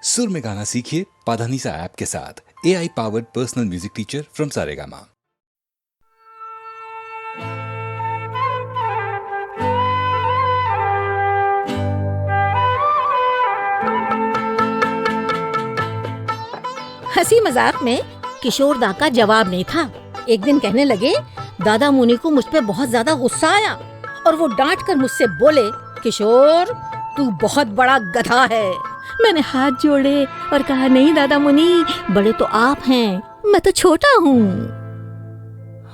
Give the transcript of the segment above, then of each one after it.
सुर में गाना सीखिए पाधानीसा ऐप के साथ। AI powered personal music teacher from Saregama. हंसी मजाक में किशोर दा का जवाब नहीं था। एक दिन कहने लगे, दादा मुनि को मुझ पे बहुत ज्यादा गुस्सा आया और वो डांट कर मुझसे बोले, किशोर तू बहुत बड़ा गधा है। मैंने हाथ जोड़े और कहा, नहीं दादा मुनि, बड़े तो आप हैं, मैं तो छोटा हूँ।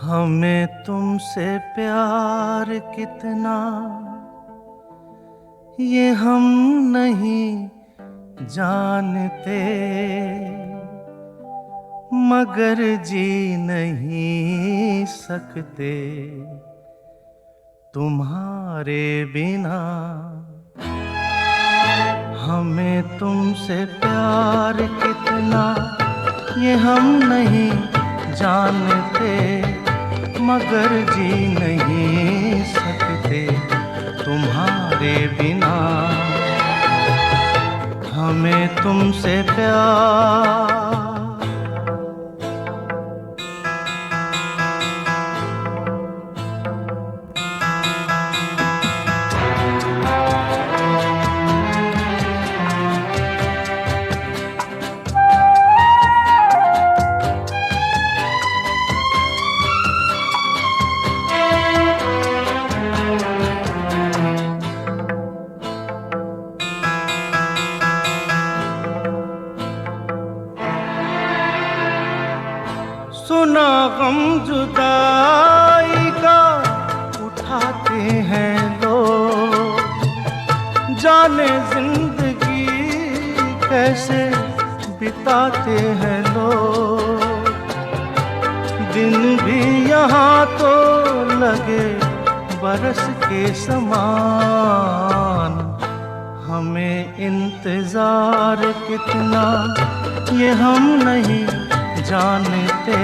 हमें तुमसे प्यार कितना ये हम नहीं जानते, मगर जी नहीं सकते तुम्हारे बिना। हमें तुमसे प्यार कितना ये हम नहीं जानते, मगर जी नहीं सकते तुम्हारे बिना। हमें तुमसे प्यार सुना गम जुदाई का उठाते हैं लोग, जाने जिंदगी कैसे बिताते हैं लोग। दिन भी यहाँ तो लगे बरस के समान, हमें इंतजार कितना ये हम नहीं जानते,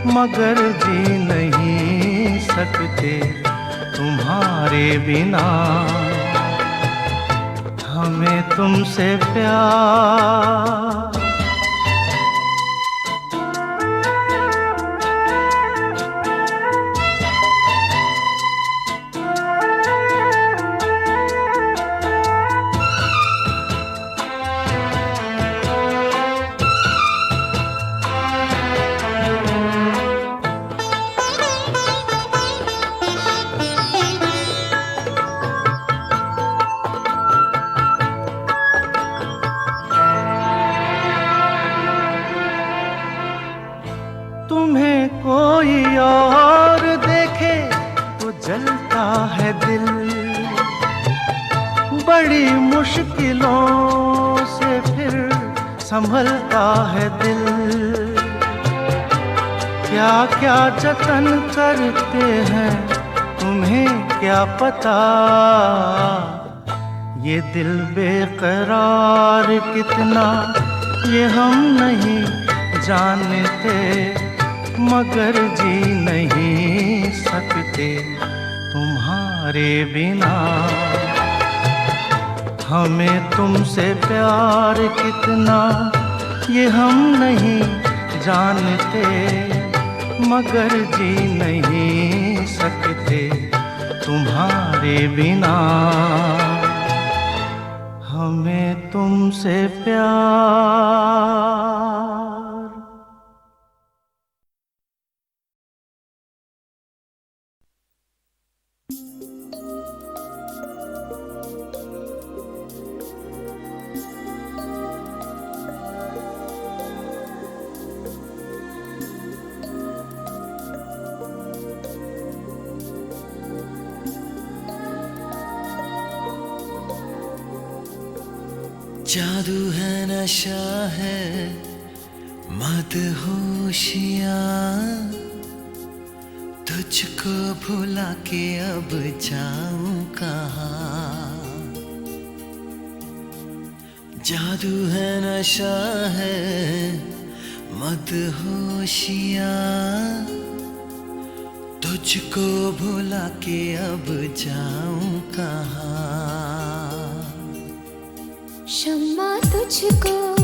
मगर जी नहीं सकते तुम्हारे बिना। हमें तुमसे प्यार तुम्हें कोई और देखे तो जलता है दिल, बड़ी मुश्किलों से फिर संभलता है दिल। क्या क्या जतन करते हैं तुम्हें क्या पता, ये दिल बेकरार कितना ये हम नहीं जानते, मगर जी नहीं सकते तुम्हारे बिना। हमें तुमसे प्यार कितना ये हम नहीं जानते, मगर जी नहीं सकते तुम्हारे बिना। हमें तुमसे प्यार जादू है, नशा है, मदहोशियाँ, तुझको भुला के अब जाऊं कहाँ। जादू है, नशा है, मदहोशियाँ, तुझको भुला के अब जाऊं कहाँ। शम्मा तुझको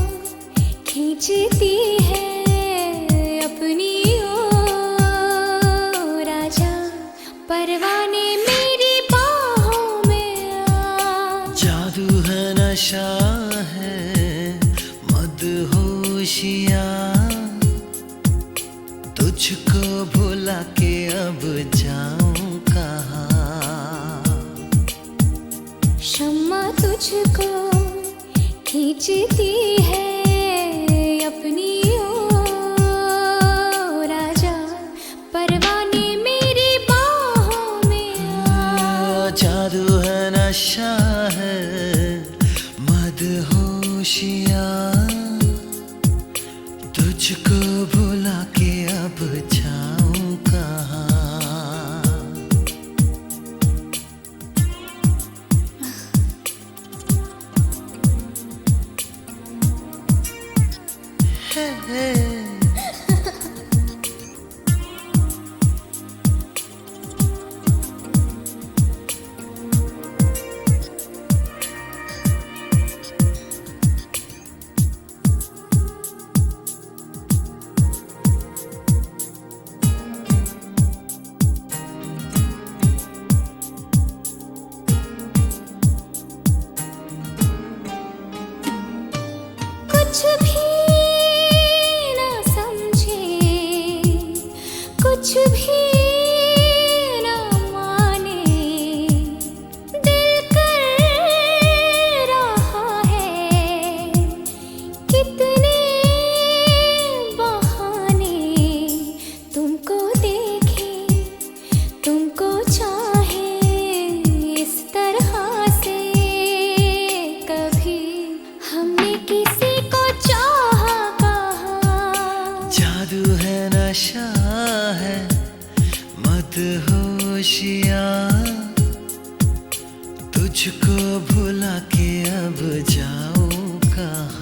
खींचती है अपनी ओर, राजा परवाने मेरी बाहों में आ। जादू है नशा है मदहोशियाँ, तुझको भुला के अब जाऊं कहाँ। शम्मा तुझको खींचती है अपनी ओर, राजा परवाने मेरी बाहों में आ। जादू है नशा है मदहोशियाँ, तुझको भुला के अब जाऊं कहाँ। कुछ भी ना समझे, कुछ भी ना माने, दिल कर रहा है कितने बहाने। तुमको देखे, तुमको चाहे इस तरह से, कभी हमने किसी को चाहा कहा। जादू है नशा है मदहोशियाँ, तुझको भुला के अब जाऊं कहाँ।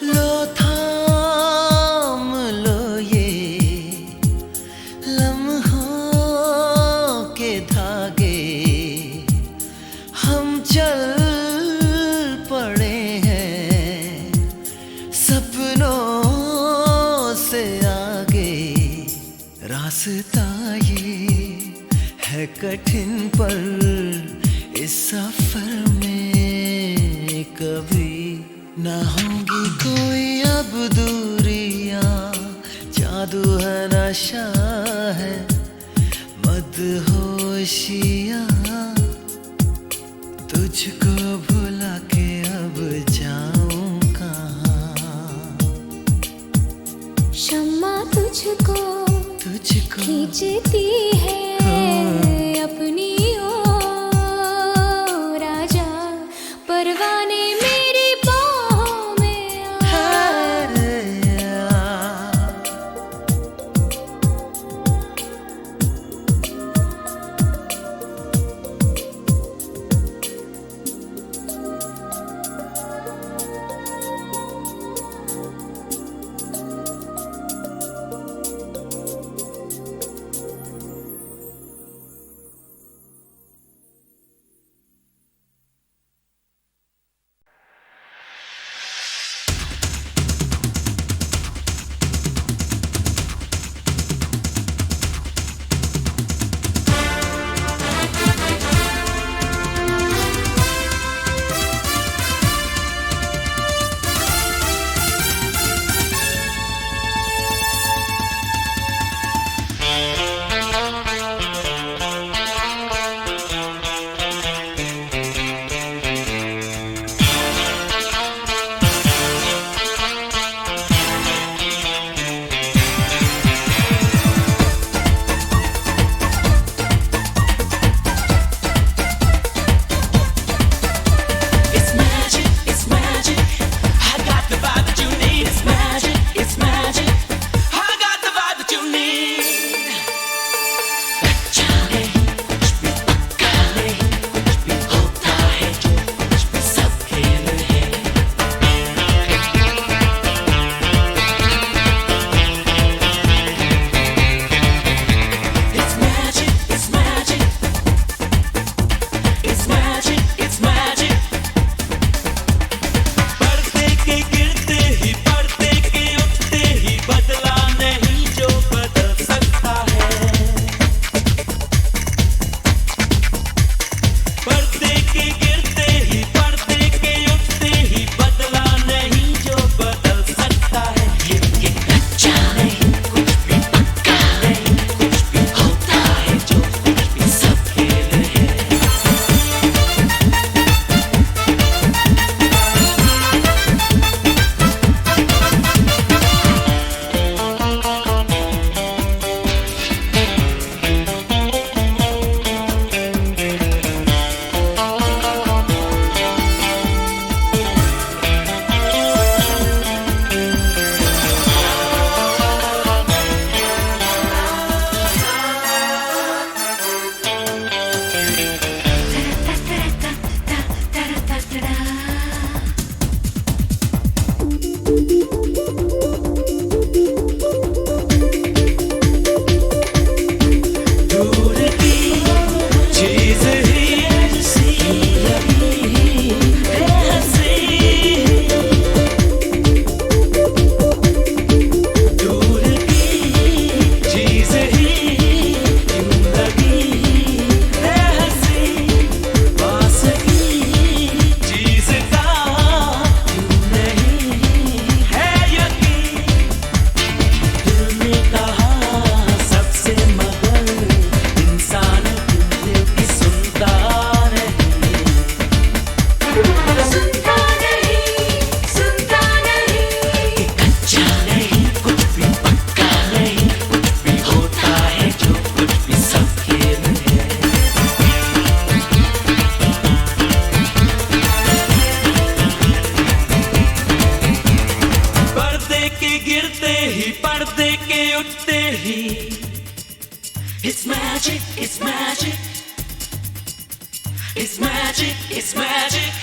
लो थाम लो ये लम्हों के धागे, हम चल पड़े हैं सपनों से आगे। रास्ता ये है कठिन पर इस सफर में कभी ना होंगी कोई अब दूरियां। जादू है नशा है मदहोशियाँ, तुझको भुला के अब जाऊं कहाँ। शम्मा तुझको खींचती है अपनी ओर, राजा परवाने मेरी बाहों में आ। magic, it's magic. It's magic, it's magic.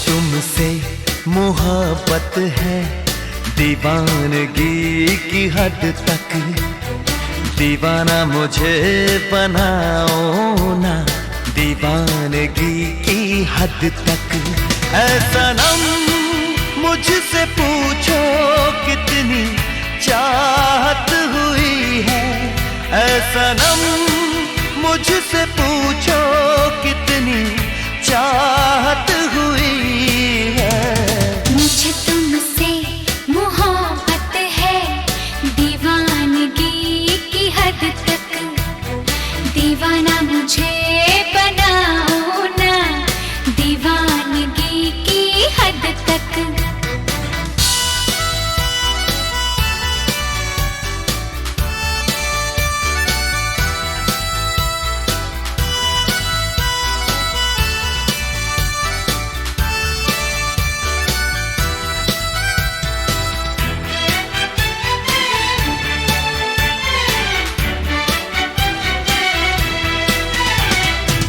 तुमसे मोहब्बत है दीवानगी की हद तक, दीवाना मुझे बनाओ ना दीवानगी की हद तक। ऐ सनम मुझसे पूछो कितनी चाहत हुई है, ऐ सनम मुझसे पूछो कितनी चाहत हुई है। मुझे तुमसे मोहब्बत है दीवानगी की हद तक, दीवाना मुझे बनाओ ना दीवानगी की हद तक।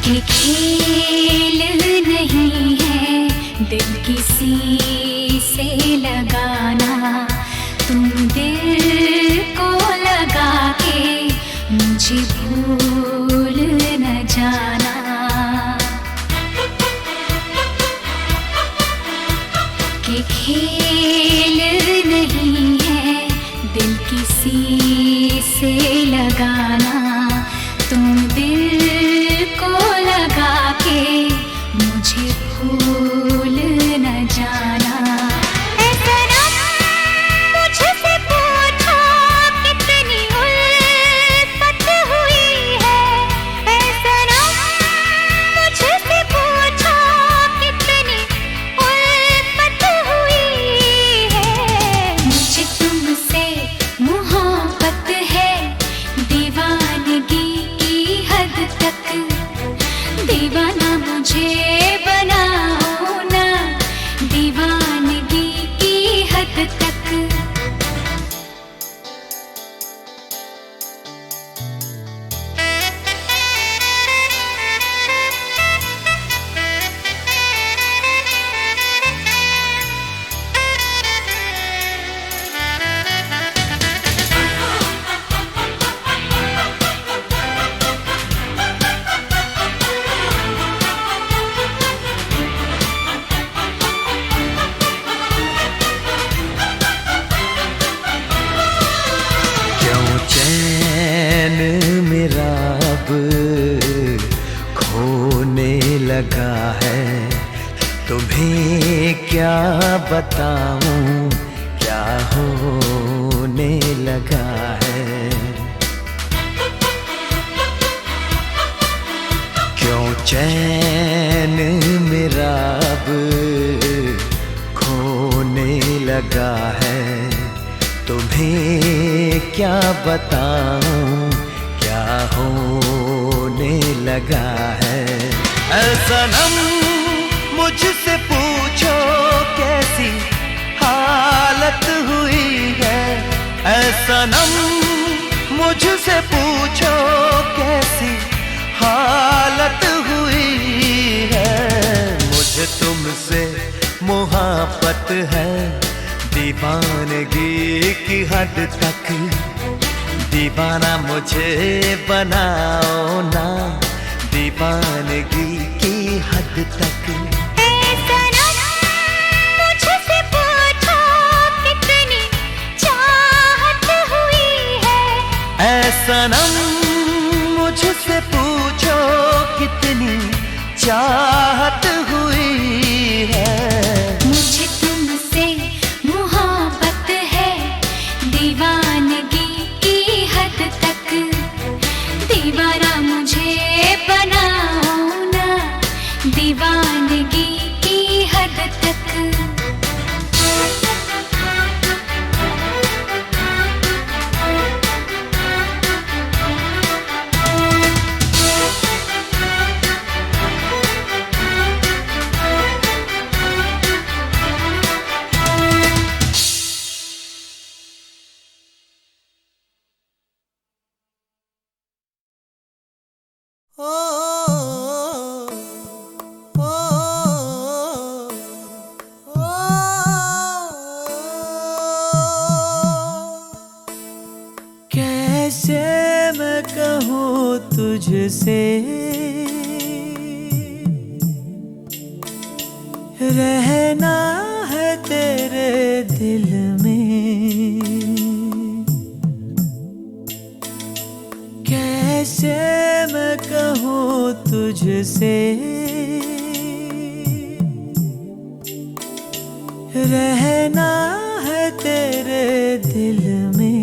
ये खेल नहीं है दिल किसी से लगाना, तुम दिल को लगा के मुझे भूल न जाना। कि खेल नहीं है दिल किसी से लगाना, तुम दिल दिल को लगा के मुझे भूल न जाना। ऐ सनम मुझसे पूछो कितनी उल्फत हुई है। ऐ सनम मुझसे पूछो कितनी उल्फत हुई है। मुझे तुमसे मोहब्बत है दीवानगी की हद तक। दीवाना मुझे बनाओ ना दीवानगी की हद तक। क्यों चैन मेरा अब खोने लगा है। तुम्हें क्या बताऊं क्या होने लगा है। क्यों चैन मेरा अब खोने लगा है। तुम्हें क्या बताऊं क्या होने लगा है। ऐ सनम मुझसे पूछो कैसी हालत हुई है। ऐ सनम मुझसे पूछो कैसी हालत हुई है। मुझे तुमसे मोहब्बत है दीवानगी की हद तक। दीवाना मुझे बनाओ ना दीवानगी की हद तक। ऐ सनम मुझसे पूछो कितनी चाहत हुई है। ऐ सनम मुझसे पूछो कितनी चाहत हुई है। मुझे तुमसे मोहब्बत है दीवानगी की हद तक। दीवाना मुझे बनाओ ना दीवानगी की हद तक। कैसे मैं कहूँ तुझसे रहना है तेरे दिल में। कैसे मैं कहूँ तुझसे रहना है तेरे दिल में।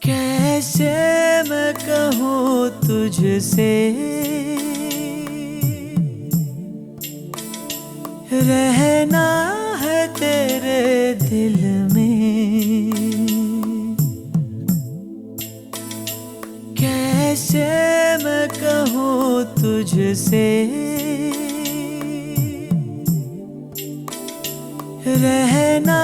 कैसे मैं कहूँ तुझसे रहना है तेरे दिल में। कैसे मैं कहूँ तुझसे रहना